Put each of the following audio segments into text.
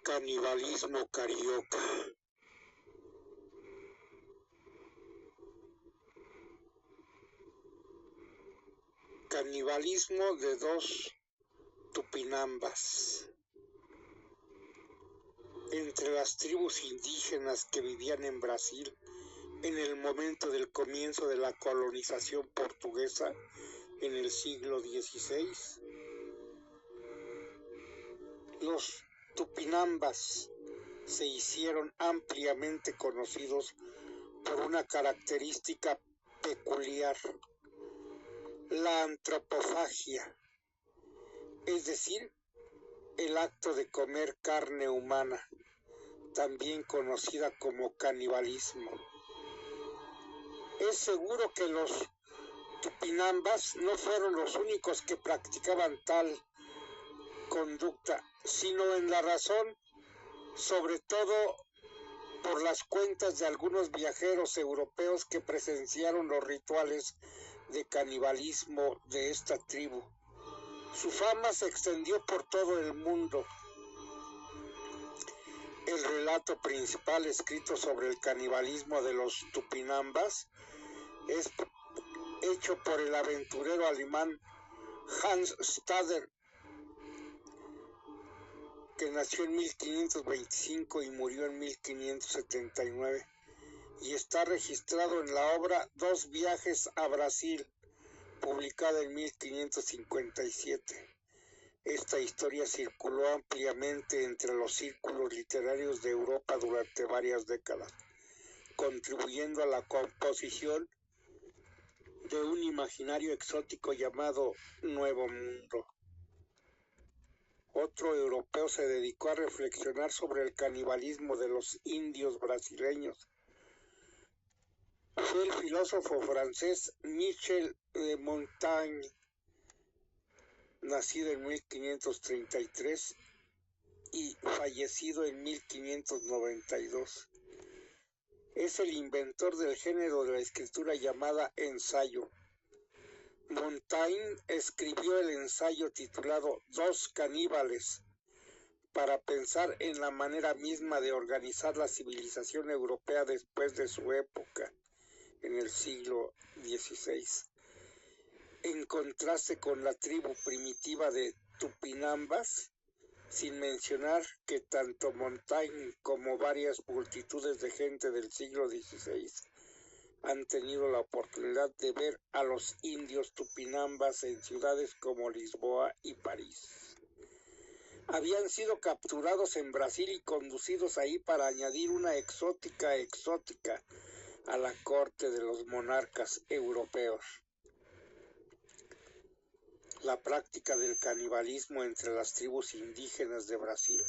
Canibalismo carioca. Canibalismo de dos tupinambas. Entre las tribus indígenas que vivían en Brasil en el momento del comienzo de la colonización portuguesa en el siglo XVI, los tupinambas se hicieron ampliamente conocidos por una característica peculiar: la antropofagia, es decir, el acto de comer carne humana, también conocida como canibalismo. Es seguro que los tupinambas no fueron los únicos que practicaban tal conducta, sino en la razón, sobre todo por las cuentas de algunos viajeros europeos que presenciaron los rituales de canibalismo de esta tribu. Su fama se extendió por todo el mundo. El relato principal escrito sobre el canibalismo de los tupinambas es hecho por el aventurero alemán Hans Stader, que nació en 1525 y murió en 1579, y está registrado en la obra Dos viajes a Brasil, publicada en 1557. Esta historia circuló ampliamente entre los círculos literarios de Europa durante varias décadas, contribuyendo a la composición de un imaginario exótico llamado Nuevo Mundo. Otro europeo se dedicó a reflexionar sobre el canibalismo de los indios brasileños. Fue el filósofo francés Michel de Montaigne, nacido en 1533 y fallecido en 1592. Es el inventor del género de la escritura llamada ensayo. Montaigne escribió el ensayo titulado Dos caníbales para pensar en la manera misma de organizar la civilización europea después de su época, en el siglo XVI. En contraste con la tribu primitiva de tupinambas, sin mencionar que tanto Montaigne como varias multitudes de gente del siglo XVI han tenido la oportunidad de ver a los indios tupinambas en ciudades como Lisboa y París. Habían sido capturados en Brasil y conducidos ahí para añadir una exótica a la corte de los monarcas europeos. La práctica del canibalismo entre las tribus indígenas de Brasil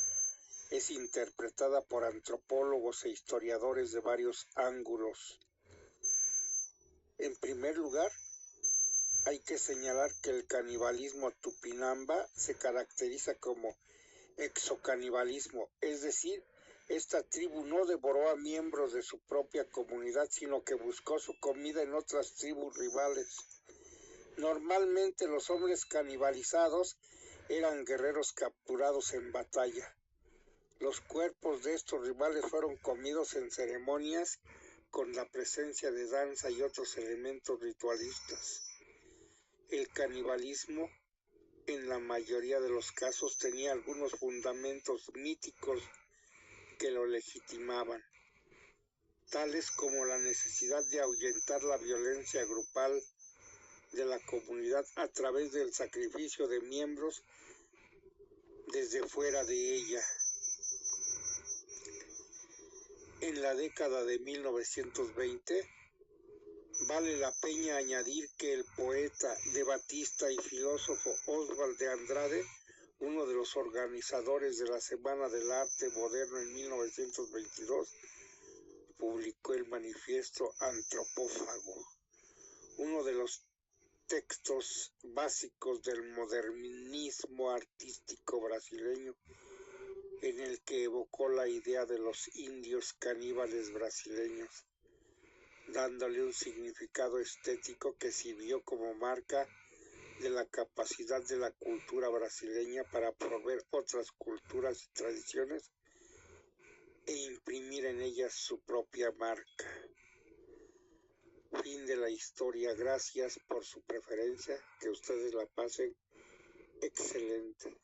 es interpretada por antropólogos e historiadores de varios ángulos. En primer lugar, hay que señalar que el canibalismo tupinamba se caracteriza como exocanibalismo, es decir, esta tribu no devoró a miembros de su propia comunidad, sino que buscó su comida en otras tribus rivales. Normalmente los hombres canibalizados eran guerreros capturados en batalla. Los cuerpos de estos rivales fueron comidos en ceremonias con la presencia de danza y otros elementos ritualistas. El canibalismo, en la mayoría de los casos, tenía algunos fundamentos míticos que lo legitimaban, tales como la necesidad de ahuyentar la violencia grupal de la comunidad a través del sacrificio de miembros desde fuera de ella. En la década de 1920, vale la pena añadir que el poeta, debatista y filósofo Oswald de Andrade, uno de los organizadores de la Semana del Arte Moderno en 1922, publicó el manifiesto Antropófago, uno de los textos básicos del modernismo artístico brasileño, en el que evocó la idea de los indios caníbales brasileños, dándole un significado estético que sirvió como marca de la capacidad de la cultura brasileña para absorber otras culturas y tradiciones e imprimir en ellas su propia marca. Fin de la historia. Gracias por su preferencia. Que ustedes la pasen excelente.